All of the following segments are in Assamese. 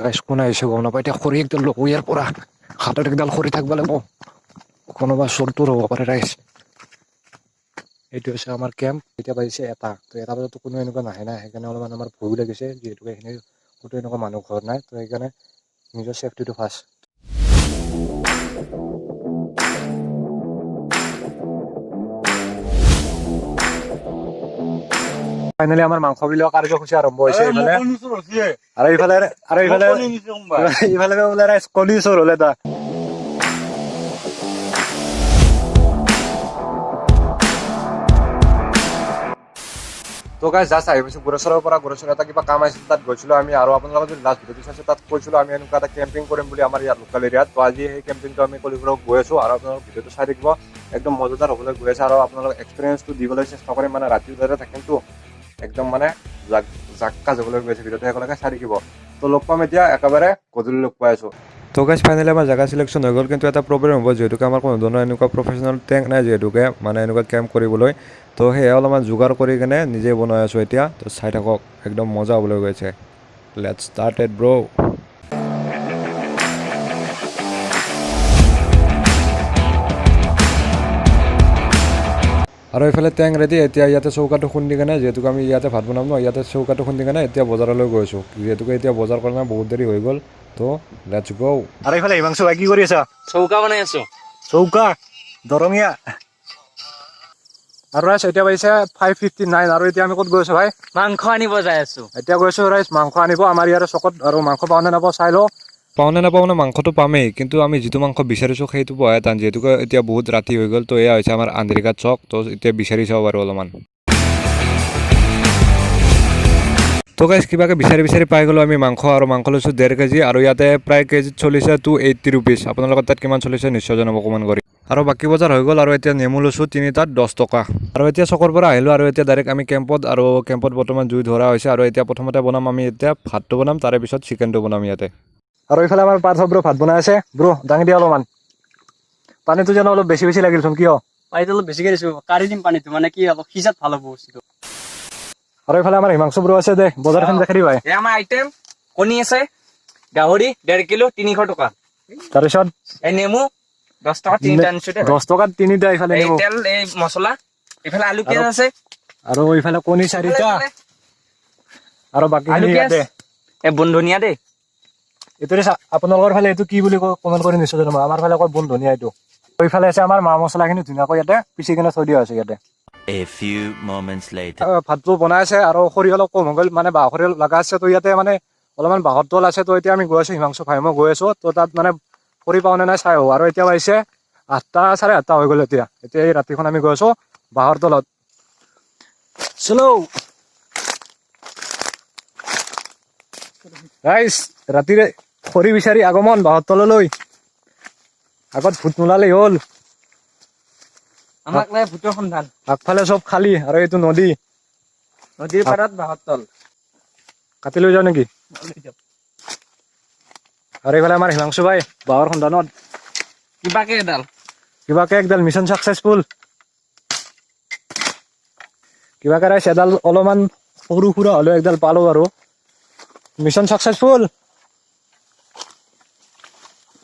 গাইছ কোন আহিছে গম নাপাই এতিয়া খৰি একডাল লওঁ ইয়াৰ পৰা হাতত একডাল খৰি থাকিব লাগিব কোনোবা চোৰটোৰ হ'ব পাৰে ৰাইজ এইটো হৈছে আমাৰ কেম্প এতিয়া বাজিছে এটা তো এটা বজাতো কোনো এনেকুৱা নাহে না সেইকাৰণে অলপমান আমাৰ ভয়ো লাগিছে যিহেতু এইখিনি ক'তো এনেকুৱা মানুহ ঘৰত নাই তো সেইকাৰণে নিজৰ ছেফটিটো ফাৰ্ষ্ট ফাইনেলি আমাৰ মাংস বিলোৱা কাৰ্যসূচী আৰম্ভ হৈছে ইফালে ওলাই ৰাইজ কলি চোৰ হলে তা তো গাইজ জাষ্ট আহি পাইছোঁ গোৰেশ্বৰৰ পৰা গোৰেশ্বৰৰ এটা কিবা কাম আহিছিল তাত গৈছিলোঁ আমি আৰু আপোনালোকে যদি লাষ্ট ভিডিঅ'টো চাইছে তাত কৈছিলোঁ আমি এনেকুৱা এটা কেম্পিং কৰিম বুলি আমাৰ ইয়াত লোকেল এৰিয়াত তো আজি সেই কেম্পিংটো আমি কলিপুৰত গৈ আছোঁ আৰু আপোনালোক ভিডিঅ'টো চাই থাকিব একদম মজাদাৰ হ'বলৈ গৈ আছে আৰু আপোনালোক এক্সপিৰিয়েঞ্চটো দিবলৈ চেষ্টা কৰিম মানে ৰাতি ওলাই থাকিমতো একদম মানে জাক্কা যাবলৈ গৈ আছে ভিডিঅ'টো একেলগে চাই থাকিব তো লগ পাম এতিয়া একেবাৰে গধূলি লগ পাই আছোঁ তো গাইজ ফাইনেলি আমাৰ জেগা চিলেকশ্যন হৈ গ'ল কিন্তু এটা প্ৰব্লেম হ'ব যিহেতুকে আমাৰ কোনো ধৰণৰ এনেকুৱা প্ৰফেচনেল টেংক নাই যিহেতুকে মানে এনেকুৱা কেম্প কৰিবলৈ তো সেয়া অলপমান যোগাৰ কৰি কেনে নিজে বনাই আছোঁ এতিয়া তো চাই থাকক একদম মজা হ'বলৈ গৈছে লেটছ ষ্টাৰ্ট ইট ব্ৰ' আৰু এইফালে টেংক ৰেডি এতিয়া ইয়াতে চৌকাটো খুন্দি কেনে যিহেতুকে আমি ইয়াতে ভাত বনাম ন ইয়াতে চৌকাটো খুন্দি কেনে এতিয়া বজাৰলৈ গৈছোঁ যিহেতুকে এতিয়া বজাৰ কাৰণে বহুত দেৰি হৈ গ'ল তো লেটছ গো আৰু এইফালে হিমাংশু ভাই কি কৰি আছা চৌকা বনাই আছো চৌকা দৰঙীয়া আৰু ৰাইজ এতিয়া পাইছে 5:59 আৰু এতিয়া আমি ক'ত গৈ আছো ভাই মাংস আনিব যাই আছো এতিয়া গৈছো ৰাইজ মাংস আনিব আমাৰ ইয়াৰে চকত আৰু মাংস পাওঁনে নাপাওঁ চাই লওঁ পাওঁনে নাপাওঁ মানে মাংসটো পামেই কিন্তু আমি যিটো মাংস বিচাৰিছোঁ সেইটো পোৱাই টান যিহেতুকে এতিয়া বহুত ৰাতি হৈ গ'ল তো এয়া হৈছে আমাৰ আন্ধেৰিকাত চক তো এতিয়া বিচাৰি চাব পাৰোঁ অলপমান তো গাইজ কিবাকে বিচাৰি পাই গ'লোঁ আমি মাংস আৰু মাংস লৈছোঁ 1.5 কেজি আৰু ইয়াতে প্ৰায় কেজিত চলিছে 280 ৰুপিজ আপোনালোকৰ তাত কিমান চলিছে নিশ্চয় জনাব কমেণ্ট কৰি আৰু বাকী বজাৰ হৈ গ'ল আৰু এতিয়া নেমু লৈছোঁ 3টাত 10 টকা আৰু এতিয়া চকৰ পৰা আহিলোঁ আৰু এতিয়া ডাইৰেক্ট আমি কেম্পত বৰ্তমান জুই ধৰা হৈছে আৰু এতিয়া প্ৰথমতে বনাম আমি এতিয়া ভাতটো বনাম তাৰে পিছত চিকেনটো বনাম ইয়াতে আৰু এইফালে আমাৰ পাৰ্থ ব্ৰ ভাত বনাই আছে ব্ৰ দাঙি দিয়া অলপমান পানীটো যেন অলপ বেছি লাগিলচোন কিয় পানীটো অলপ বেছিকে দিছো কাঢ়ি দিম পানীটো মানে কি অলপ সিজাত ভাল হ'ব বস্তুটো আৰু এইফালে আমাৰ হিমাংশু ব্ৰ আছে দে বজাৰখন দেখাই দিবা এই আমাৰ আইটেম কণী আছে গাহৰি 1.5 কিলো 300 টকা তাৰপিছত এই নেমু 10 টকা 3টা আনিছো দে 10 টকাত 3টা এইফালে এই নেমু তেল এই মছলা এইফালে আলু পিয়াজ আছে আৰু এইফালে কণী 4টা আৰু বাকী আলু পিয়াজ এই বন ধনিয়া দে এইটোৰে আপোনালোকৰ ফালে এইটো কি বুলি কমেণ্ট কৰি নিশ্চয় জনাব আমাৰ ফালে কয় বন ধনিয়া এইটো এইফালে আছে আমাৰ মা মছলাখিনি ধুনীয়াকৈ ইয়াতে পিচি কিনে থৈ দিয়া হৈছে ইয়াতে A few moments later. ভাতটো বনাই আছে আৰু সৰিয়হ অলপ কম হৈ গ'ল মানে বাঁহ সৰিয়হ লগা আছে তো ইয়াতে মানে অলপমান বাঁহৰ তল আছে তো এতিয়া আমি গৈ আছোঁ হিমাংশু ভাই মই গৈ আছোঁ তো তাত মানে খৰি পাওঁনে নাই চাই আহোঁ আৰু এতিয়া আহিছে 8টা 8:30 হৈ গ'ল এতিয়া এই ৰাতিখন আমি গৈ আছোঁ বাঁহৰ তলত চলো ৰাইজ ৰাতিৰে খৰি বিচাৰি আগমন বাঁহৰ তললৈ আগত ভূত নোলালেই হ'ল আমাক নাই ভূতৰ সন্ধান আগফালে চব খালী আৰু এইটো নদীৰ পাৰত বাঁহৰ তল কাটি লৈ যাওঁ নেকি আৰু এইফালে আমাৰ হিমাংশু ভাই বাঁহৰ সন্ধানত কিবাকে একডাল মিছন ছাকচেছফুল কিবাকে ৰাইজ এডাল অলপমান সৰু সুৰা হ'লেও একডাল পালো আৰু মিছন ছাকচেছফুল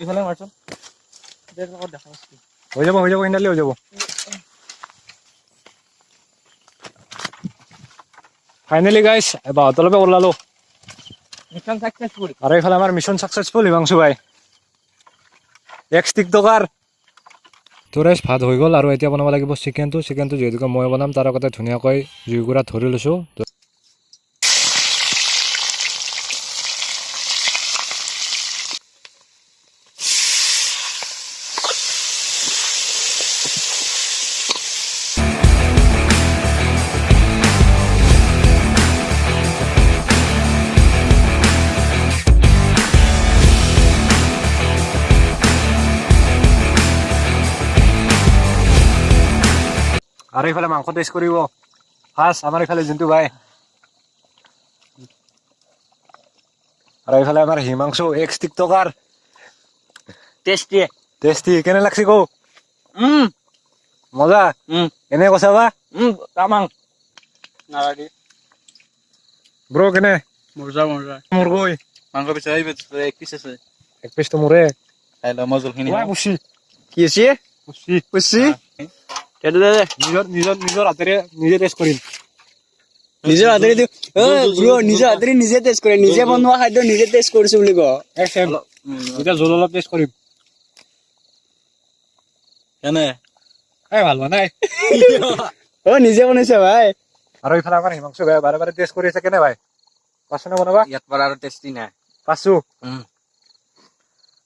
ইফালে মাৰচোন হৈ যাব ইণ্ডালি হৈ যাব ফাইনেলি গাইজ বাঁহৰ তলপে ওলালো মিছন সাকসেসফুল আৰু এইফালে আমাৰ মিছন ছাকচেছফুল হিমাংশু ভাই 1 টিকটকাৰ তো ৰাইজ ভাত হৈ গ'ল আৰু এতিয়া বনাব লাগিব চিকেনটো যিহেতুকে মই বনাম তাৰ আগতে ধুনীয়াকৈ জুইকুৰা ধৰি লৈছোঁ আৰু এইফালে মাংস টেষ্ট কৰিব ফাৰ্ষ্ট আমাৰ এইফালে জিন্তু ভাই আৰু এইফালে আমাৰ হিমাংশু টিকটকাৰ টেষ্টি কেনে লাগছে কৌ মজা এনে কৈছা বা তামাং নালাগে ব্ৰ কেনে মজা মোৰ গৈ মাংস পিছ আহিব এক পিছ আছে এক পিচটো মোৰে খাই লওঁ মই জোলখিনি পুচি কি আছে পুচি পুচি কেটে দে নিজৰ হাতেৰে নিজে টেষ্ট কৰিম নিজৰ হাতেৰে দিও ব্ৰ নিজৰ হাতেৰে নিজে টেষ্ট কৰে নিজে বনোৱা খাদ্য নিজে টেষ্ট কৰিছো বুলি ক এতিয়া জোল অলপ টেষ্ট কৰিম কেনে ভাল হোৱা নাই নিজে বনাইছে ভাই আৰু ইফালে আমাৰ হিমাংশু ভাই বাৰে বাৰে টেষ্ট কৰি আছে কেনে ভাই পাঁচশ নে বনাবা ইয়াত পৰা আৰু টেষ্টি নাই পাঁচশো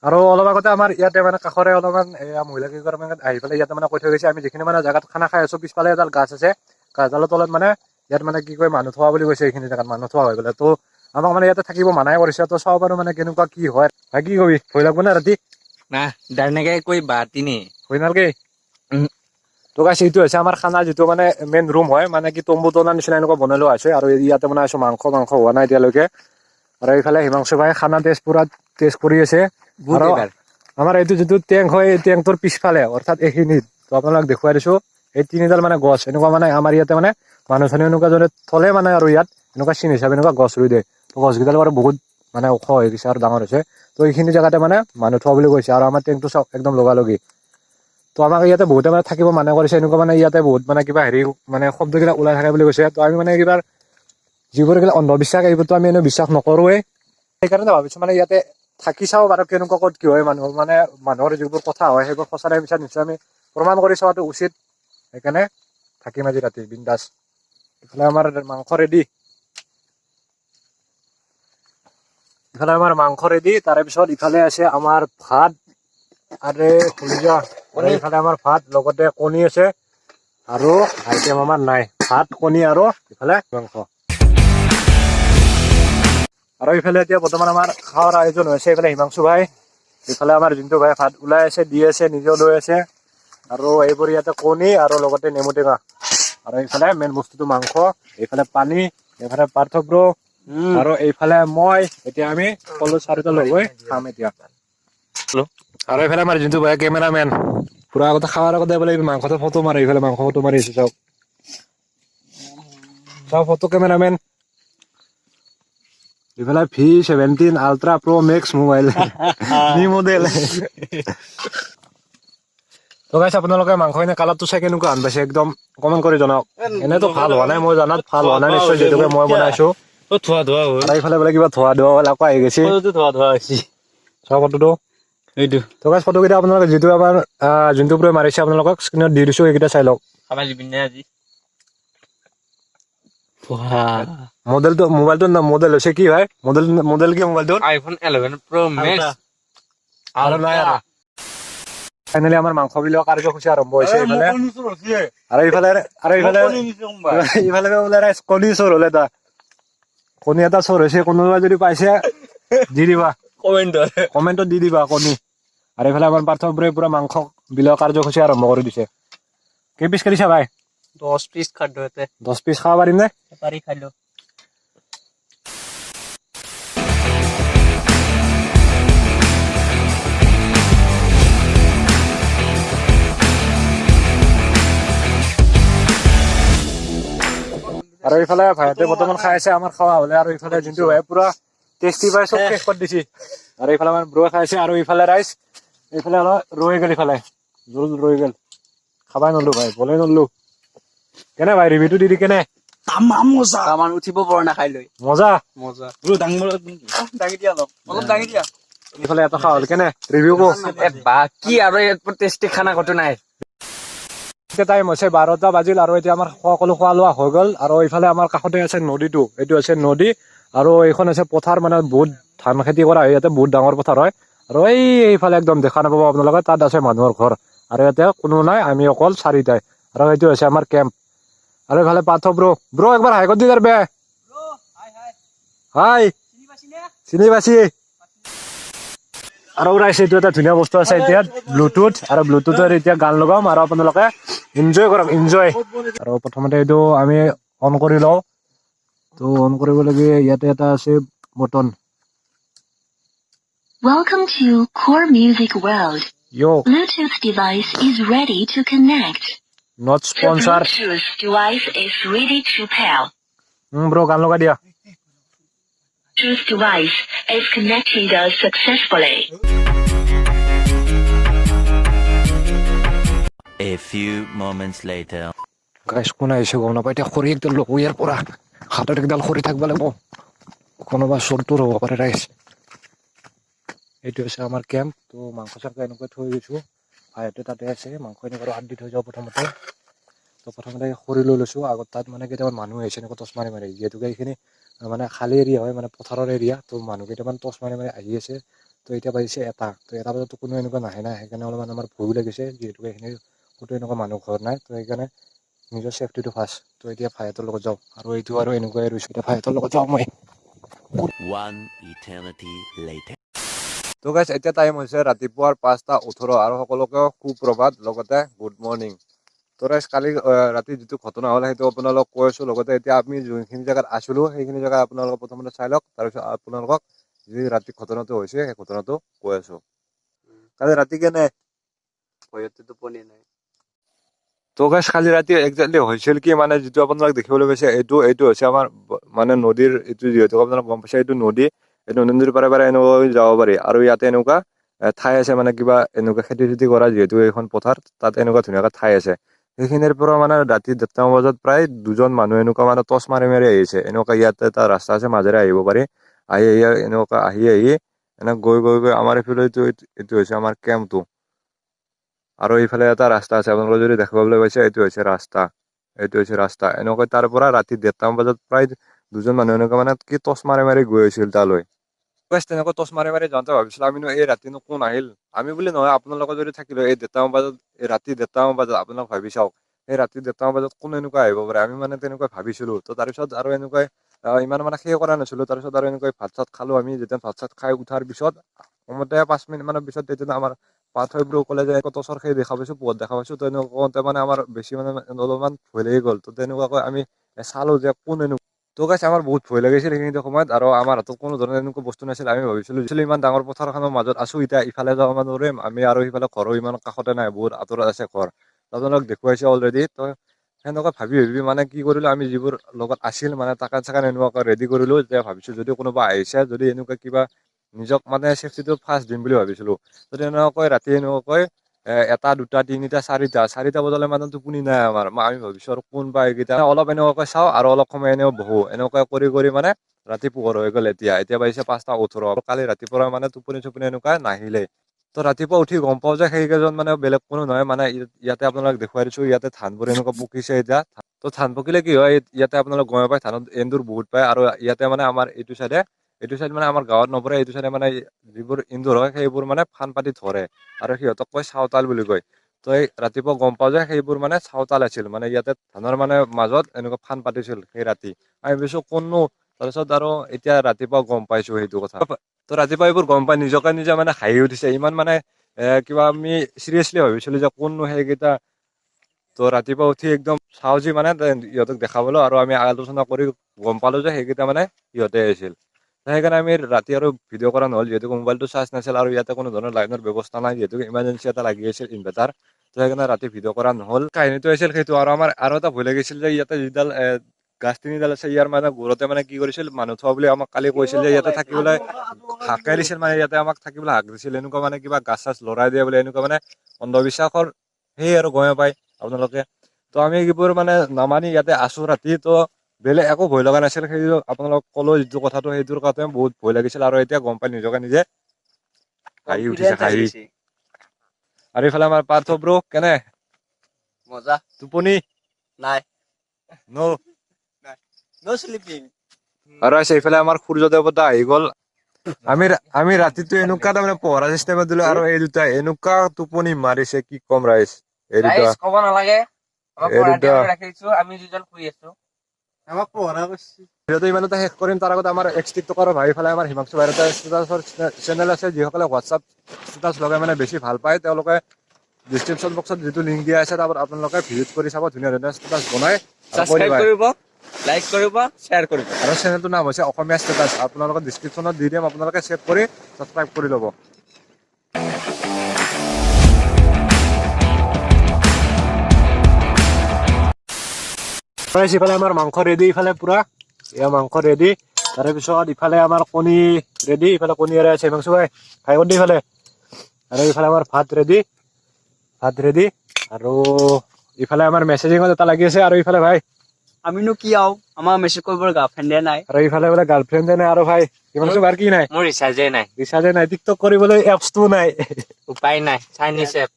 আৰু অলপ আগতে আমাৰ ইয়াতে মানে কাষৰে অলপমান মহিলাকেইগৰাকী মানে আহি পেলাই ইয়াতে মানে কৈ থৈ গৈছে আমি যিখিনি মানে জেগাত খানা খাই আছো পিছফালে এডাল গাছ আছে গাছডালৰ তলত মানে ইয়াত মানে কি কয় মানুহ থোৱা বুলি কৈছে এইখিনি জেগাত মানুহ থোৱা হৈ পেলাই তো আমাক মানে ইয়াতে থাকিব মানাই কৰিছে তো চাব পাৰো মানে কেনেকুৱা কি হয় ভাই কি কবি ভয় লাগব না ৰাতি না ডাৰনেকে কৈ বাতি নে ভয় নালাগে তো গাইছ এইটো হৈছে আমাৰ খানা যিটো মানে মেইন ৰুম হয় মানে কি তম্বু তলাৰ নিচিনা এনেকুৱা বনাই লোৱা আছে আৰু ইয়াতে মানে আছো মাংস হোৱা নাই এতিয়ালৈকে আৰু এইফালে হিমাংশু ভাই খানা পুৰা টেষ্ট কৰি আছে আৰু আমাৰ এইটো যিটো টেংক হয় এই টেংকটোৰ পিছফালে অৰ্থাৎ এইখিনিত তো আপোনালোক দেখুৱাই দিছো এই তিনিডাল মানে গছ এনেকুৱা মানে আমাৰ ইয়াতে মানে মানুহ চানুহ এনেকুৱা যদি থলে মানে আৰু ইয়াত এনেকুৱা চিন হিচাপে এনেকুৱা গছ ৰুই দিয়ে তো গছকেইডাল বাৰু বহুত মানে ওখ হৈ গৈছে আৰু ডাঙৰ হৈছে তো এইখিনি জেগাতে মানে মানুহ থোৱা বুলি কৈছে আৰু আমাৰ টেংকটো চাওক একদম লগালগি তো আমাক ইয়াতে বহুতে মানে থাকিব মানা কৰিছে এনেকুৱা মানে ইয়াতে বহুত মানে কিবা হেৰি মানে শব্দবিলাক ওলাই থাকে বুলি কৈছে তো আমি মানে কিবা যিবোৰ এইবিলাক অন্ধবিশ্বাস এইবোৰতো আমি এনেও বিশ্বাস নকৰোৱেই সেইকাৰণে ভাবিছো মানে ইয়াতে থাকি চাওঁ বাৰু কেনেকুৱা ক'ত কি হয় মানুহৰ যিবোৰ কথা হয় সেইবোৰ সঁচাই মিছা নিশ্চয় আমি প্ৰমাণ কৰি চোৱাটো উচিত সেইকাৰণে থাকিম আজি ৰাতি বিন্দাছ ইফালে আমাৰ মাংস ৰেডি তাৰে পিছত ইফালে আছে আমাৰ ভাত আৰু ইফালে আমাৰ ভাত লগতে কণী আছে আৰু আইটেম আমাৰ নাই ভাত কণী আৰু ইফালে মাংস আৰু ইফালে এতিয়া বৰ্তমান আমাৰ খাৱাৰ আয়োজন হৈছে ইফালে হিমাংশু ভাই ইফালে আমাৰ যোনটো ভাই ভাত ওলাই আছে দি আছে নিজেও লৈ আছে আৰু এইবোৰ ইয়াতে কণী আৰু লগতে নেমু টেঙা আৰু এইফালে মেইন বস্তুটো মাংস এইফালে পানী এইফালে পাৰ্থব্ৰ আৰু এইফালে মই এতিয়া আমি সকলো চাৰিটা লগ হৈ খাম এতিয়া আৰু এইফালে আমাৰ যোনটো ভাই কেমেৰামেন পুৰা আগতে খাৱাৰ আগতে বোলে মাংসটো ফটো মাৰে এইফালে মাংস ফটো মাৰি আছে চাওক ফটো কেমেৰামেন ইফালে V17 ultra pro max mobile নি মডেল তো গাইছ আপোনালোকে মাংস এনে কালাৰটো চাই কেনেকুৱা আন পাইছে একদম কমেণ্ট কৰি জনাওক এনেতো ভাল হোৱা নাই মই জানাত ভাল হোৱা নাই নিশ্চয় যিহেতুকে মই বনাইছো এইফালে বোলে কিবা ধোৱা আকৌ আহি গৈছে চাওক ফটোটো এইটো তো গাইছ ফটোকেইটা আপোনালোকে যিটো আমাৰ যোনটো পৰা মাৰিছে আপোনালোকক স্ক্ৰীণত দি দিছো এইকেইটা চাই লওক মডেলটো মোবাইলটোৰ নাম মডেল হৈছে কি ভাই মডেল কি মোবাইলটোৰ iPhone 11 Pro Max আৰু নাই আৰু ফাইনেলি আমাৰ মাংস বিলোৱা কাৰ্যসূচী আৰম্ভ হৈছে ইফালে বোলে কণী চোৰ হলে কণী এটা চোৰ হৈছে কোনোবাই যদি পাইছে দি দিবা কমেণ্টত দি দিবা কণী আৰু এইফালে আমাৰ পাৰ্থবোৰে পুৰা মাংস বিলোৱা কাৰ্যসূচী আৰম্ভ কৰি দিছে কেই পিচ কৰিছা ভাই 10 পিচ খাদ্য এতে 10 পিচ খাব পাৰিম নে পাৰি খাইলো আৰু এইফালে ভাইতে বৰ্তমান খাই আছে আমাৰ খোৱা হলে আৰু এইফালে যোনটো ভাই পুৰা টেষ্টি পাই চব শেষ কৰি দিছি আৰু এইফালে আমাৰ ব্ৰই খাইছে আৰু এইফালে ৰাইচ এইফালে অলপ ৰৈ গেল ইফালে জোল ৰৈ গেল খাবাই নলো ভাই বলে নলো কেনে ভাই ৰিভিউটো দি কেনে তামান উঠিব পৰা না খাই লৈ মজা দাঙি দিয়া অলপ দাঙি দিয়া এইফালে এটা খোৱা হল কেনে ৰিভিউ কো বাকি আৰু টেষ্টি খানা কতো নাই এতিয়া টাইম হৈছে 12টা বাজিল আৰু এতিয়া আমাৰ সকলো খোৱা লোৱা হৈ গ'ল আৰু এইফালে আমাৰ কাষতে আছে নদীটো এইটো আছে নদী আৰু এইখন আছে পথাৰ মানে বহুত ধান খেতি কৰা হয় ইয়াতে বহুত ডাঙৰ পথাৰ হয় আৰু এইফালে একদম দেখা নাপাব আপোনালোকে তাত আছে মানুহৰ ঘৰ আৰু ইয়াতে কোনো নাই আমি অকল চাৰিটাই আৰু এইটো হৈছে আমাৰ কেম্প আৰু এইফালে পাৰ্থ ব্ৰ একবাৰ হাই কৰি দি বে হাই চিনি পাইছি আৰু ৰাইছে এইটো এটা ধুনীয়া বস্তু আছে এতিয়া ব্লুটুথ আৰু ব্লুটুথৰ এতিয়া গান লগাম আৰু আপোনালোকে এনজয় কৰক এনজয় আৰু প্ৰথমতে এইটো আমি অন কৰি লওঁ তো অন কৰিব লাগে ইয়াতে এটা আছে button Welcome to Core Music World. Yo. Bluetooth device is ready to connect. Not The sponsor. Bluetooth device is ready to pair. Bro, গান লগাই দিয়া Bluetooth device is connected successfully. A few moments later. গাইছ কোন আহিছে গম নাপাই এতিয়া খৰি একডাল লওঁ ইয়াৰ পৰা হাতত একডাল খৰি থাকিব লাগিব কোনোবা চোৰটোৰ হ'ব পাৰে ৰাইজ এইটো হৈছে আমাৰ কেম্প তো মাংস চাংস এনেকৈ থৈ গৈছোঁ ভাইহঁতে তাতে আছে মাংস এনেকৈ হাত দি থৈ যাওঁ প্ৰথমতে তো প্ৰথমতে খৰি লৈ লৈছোঁ আগত তাত মানে কেইটামান মানুহ আহিছে এনেকৈ টচ মাৰি মাৰি যিহেতুকে এইখিনি মানে খালী এৰিয়া হয় মানে পথাৰৰ এৰিয়া তো মানুহ কেইটামান টচ মাৰি মাৰি আহি আছে তো এতিয়া বাজিছে এটা তো এটা বজাততো কোনো এনেকুৱা নাহে না সেইকাৰণে অলপমান আমাৰ ভয়ো লাগিছে যিহেতুকে এইখিনি ক'তো এনেকুৱা মানুহ ঘৰ নাই তো সেইকাৰণে নিজৰ চেফটিটো ফাৰ্ষ্ট তো এতিয়া ভাইহঁতৰ লগত যাওঁ আৰু এইটো আৰু এনেকুৱাই ৰৈছোঁ এতিয়া ভাইহঁতৰ লগত যাওঁ মই One eternity later. তো গাইছ এতিয়া টাইম হৈছে ৰাতিপুৱাৰ 5:18 আৰু সকলোকে সুপ্ৰভাত লগতে গুড মৰ্ণিং তো গাইছ কালি ৰাতি যিটো ঘটনা হ'ল সেইটো আপোনালোকক কৈ আছোঁ লগতে এতিয়া আমি যোনখিনি জেগাত আছিলোঁ সেইখিনি জেগা আপোনালোকক প্ৰথমতে চাই লওক তাৰপিছত আপোনালোকক যি ৰাতি ঘটনাটো হৈছে সেই ঘটনাটো কৈ আছোঁ কালি ৰাতি কেনে টোপনি নাই তো গাইছ কালি ৰাতি একজেক্টলি হৈছিল কি মানে যিটো আপোনালোক দেখিবলৈ পাইছে এইটো হৈছে আমাৰ মানে নদীৰ এইটো যিহেতু আপোনালোক গম পাইছে এইটো নদী এইটো নদীৰ পাৰে পাৰে এনেকুৱা যাব পাৰি আৰু ইয়াতে এনেকুৱা ঠাই আছে মানে কিবা এনেকুৱা খেতি চেতি কৰা যিহেতু এইখন পথাৰ তাত এনেকুৱা ধুনীয়াকৈ ঠাই আছে সেইখিনিৰ পৰা মানে ৰাতি 1:30 বজাত প্ৰায় দুজন মানুহ এনেকুৱা মানে টচ মাৰি মাৰি আহিছে এনেকুৱা ইয়াতে এটা ৰাস্তা আছে মাজেৰে আহিব পাৰি আহি এনেকুৱা আহি এনে গৈ আমাৰ এইফালে এইটো হৈছে আমাৰ কেম্পটো আৰু এইফালে এটা ৰাস্তা আছে আপোনালোকে যদি দেখিবলৈ পাইছে এইটো হৈছে ৰাস্তা এনেকৈ তাৰ পৰা ৰাতি 1:30 বজাত প্ৰায় দুজন মানুহ এনেকুৱা মানে কি টচ মাৰি মাৰি গৈ আছিল তালৈ তেনেকৈ টচ মাৰি মাৰি যাওঁতে ভাবিছিলো আমিনো এই ৰাতিনো কোন আহিল আমি বুলি নহয় আপোনালোকৰ যদি থাকিলো এই 1:30 বজাত এই ৰাতি 1:30 বজাত আপোনালোক ভাবি চাওক এই ৰাতি 1:30 বজাত কোন এনেকুৱা আহিব পাৰে আমি মানে তেনেকৈ ভাবিছিলো তো তাৰপিছত আৰু এনেকৈ ইমান মানে সেই কৰা নাছিলো তাৰপিছত আৰু এনেকৈ ভাত চাত খালো আমি যেতিয়া ভাত চাত খাই উঠাৰ পিছত কমতে 5 মিনিট মানৰ পিছত তেতিয়া আমাৰ পাৰ্থব্য ক'লে যে টচৰ সেই দেখা পাইছো পোহৰ দেখা পাইছো তো এনেকুৱা মানে আমাৰ বেছি মানে অলপমান ভয় লাগি গ'ল তো তেনেকুৱাকৈ আমি চালো যে কোন এনেকুৱা তো গাইছ আমাৰ বহুত ভয় লাগিছিল সেইখিনি সময়ত আৰু আমাৰ হাতত কোনো ধৰণৰ এনেকুৱা বস্তু নাছিল আমি ভাবিছিলো ইমান ডাঙৰ পথাৰখনৰ মাজত আছো এতিয়া ইফালে যাব নোৱাৰিম আমি আৰু সিফালে ঘৰো ইমান কাষতে নাই বহুত আঁতৰত আছে ঘৰ আপোনালোক দেখুৱাইছে অলৰেডি তো সেনেকুৱা ভাবি মানে কি কৰিলো আমি যিবোৰ লগত আছিল মানে টাকা চাকা এনেকুৱাকৈ ৰেডি কৰিলো যে ভাবিছো যদি কোনোবা আহিছে যদি এনেকুৱা কিবা নিজক মানে চেফটিটো ফাৰ্ষ্ট দিম বুলি ভাবিছিলো তো তেনেকুৱাকৈ ৰাতি এনেকুৱাকৈ 1, 2, 3, 4 বজালৈ মানে টোপনি নাই আমাৰ আমি ভাবিছো আৰু কোনবা এইকেইটা অলপ এনেকুৱাকৈ চাওঁ আৰু অলপ সময় এনেও বহো এনেকুৱা কৰি মানে ৰাতি পোহৰ হৈ গ'ল এতিয়া বাজিছে 5:18 আৰু কালি ৰাতিপুৱা মানে টোপনি এনেকুৱা নাহিলে তো ৰাতিপুৱা উঠি গম পাওঁ যে সেইকেইজন মানে বেলেগ কোনো নহয় মানে ইয়াতে আপোনালোক দেখুৱাই দিছো ইয়াতে ধানবোৰ এনেকুৱা পকিছে এতিয়া তো ধান পকিলে কি হয় ইয়াতে আপোনালোক গম পায় ধানত এন্দুৰ বহুত পায় আৰু ইয়াতে মানে আমাৰ এইটো চাইড মানে আমাৰ গাঁৱত নপৰে এইটো চাইডে মানে যিবোৰ এন্দুৰ হয় সেইবোৰ মানে ফান পাতি ধৰে আৰু সিহঁতক কয় চাউতাল বুলি কয় তো এই ৰাতিপুৱা গম পাওঁ যে সেইবোৰ মানে চাউতাল আছিল মানে ইয়াতে ধানৰ মানে মাজত এনেকুৱা ফান পাতিছিল সেই ৰাতি আমি ভাবিছো কোননো তাৰপিছত আৰু এতিয়া ৰাতিপুৱা গম পাইছো সেইটো কথা তো ৰাতিপুৱা এইবোৰ গম পাই নিজকে নিজে মানে হাঁহি উঠিছে ইমান মানে কিবা আমি চিৰিয়াছলি ভাবিছিলো যে কোননো সেইকেইটা তো ৰাতিপুৱা উঠি একদম চাওঁ যি মানে ইহঁতক দেখাবলৈ আৰু আমি আলোচনা কৰি গম পালো যে সেইকেইটা মানে ইহঁতে আহিছিল সেইকাৰণে আমি ৰাতি আৰু ভিডিঅ' কৰা নহ'ল যিহেতু মোবাইলটো চাৰ্জ নাছিল আৰু ইয়াতে কোনো ধৰণৰ লাইনৰ ব্যৱস্থা নাই যিহেতু ইমাৰ্জেঞ্চি এটা লাগি আছিল ইনভাৰ্টাৰ তো সেইকাৰণে ৰাতি ভিডিঅ' কৰা নহ'ল কাহিনীটো আছিল সেইটো আৰু আমাৰ আৰু এটা ভয় লাগিছিল যে ইয়াতে যিডাল গাছ 3ডাল আছে ইয়াৰ মানে ঘৰতে মানে কি কৰিছিল মানুহ থোৱা বুলি আমাক কালি কৈছিল যে ইয়াতে থাকিবলৈ হাকে দিছিল মানে ইয়াতে আমাক থাকিবলৈ হাক দিছিল এনেকুৱা মানে কিবা গাছ চাছ লৰাই দিয়ে বুলি এনেকুৱা মানে অন্ধবিশ্বাসৰ সেই আৰু গমে পায় আপোনালোকে তো আমি এইবোৰ মানে নামানি ইয়াতে আছো ৰাতি তো বেলেগ একো ভয় লগা নাছিল সেই আপোনালোক ক'লো যিটো কথাটো সেইটোৰ কাৰণে বহুত ভয় লাগিছিল আৰু এতিয়া গম পাই নিজকে নিজে হাঁহি উঠিছে আৰু এইফালে আমাৰ পাৰ্থ ব্ৰ কেনে মজা টোপনি নাই ন নো স্লিপিং আৰু এইফালে আমাৰ সূৰ্য দেৱতা আহি গ'ল আমি ৰাতিটো এনেকুৱা তাৰমানে পহৰা চিষ্টেমত দিলো আৰু এই দুটা এনেকুৱা টোপনি মাৰিছে কি কম ৰাইজ এই দুটা ক'ব নালাগে এই দুটা আমি দুজন শুই আছো আমাক পহৰা কৰিছে ভিডিঅ'টো ইমানতে শেষ কৰিম তাৰ আগত আমাৰ টিকটকৰ ভাই ফালে আমাৰ হিমাংশু ভাইৰ এটা ষ্টেটাছৰ চেনেল আছে যিসকলে হোৱাটছআপ ষ্টেটাছ লগাই মানে বেছি ভাল পায় তেওঁলোকে ডিছক্ৰিপশ্যন বক্সত যিটো লিংক দিয়া আছে তাত আপোনালোকে ভিজিট কৰি চাব ধুনীয়া ধুনীয়া ষ্টেটাছ বনাই সাবস্ক্ৰাইব কৰিব লাইক কৰিব শ্বেয়াৰ কৰিব আৰু চেনেলটোৰ নাম হৈছে অসমীয়া ষ্টেটাছ আপোনালোকে ডিছক্ৰিপশ্যনত দি দিম আপোনালোকে চেভ কৰি ছাবস্ক্ৰাইব কৰি ল'ব ইফালে আমাৰ মাংস ৰেডি ইফালে পুৰা এয়া মাংস ৰেডি তাৰে পিছত ইফালে আমাৰ কণী ৰেডি, ইফালে কণী এৰাই আছে হিমাংশু ভাই খাই কৰি দি ইফালে। আৰু ইফালে আমাৰ ভাত ৰেডি আৰু ইফালে আমাৰ মেছেজিঙত এটা লাগি আছে। আৰু ইফালে ভাই আমিনো কি আও, আমাৰ মেছেজ কৰিবৰ গাৰ্লফ্ৰেণ্ডে নাই। আৰু ইফালে বোলে গাৰ্লফ্ৰেণ্ডে নাই। আৰু ভাই হিমাংশু ভাই কি নাই? মোৰ ৰিচাৰ্জে নাই, ৰিচাৰ্জে নাই, টিকটক কৰিবলৈ এপছটো নাই। উপায় নাই, চাইনিজ এপ।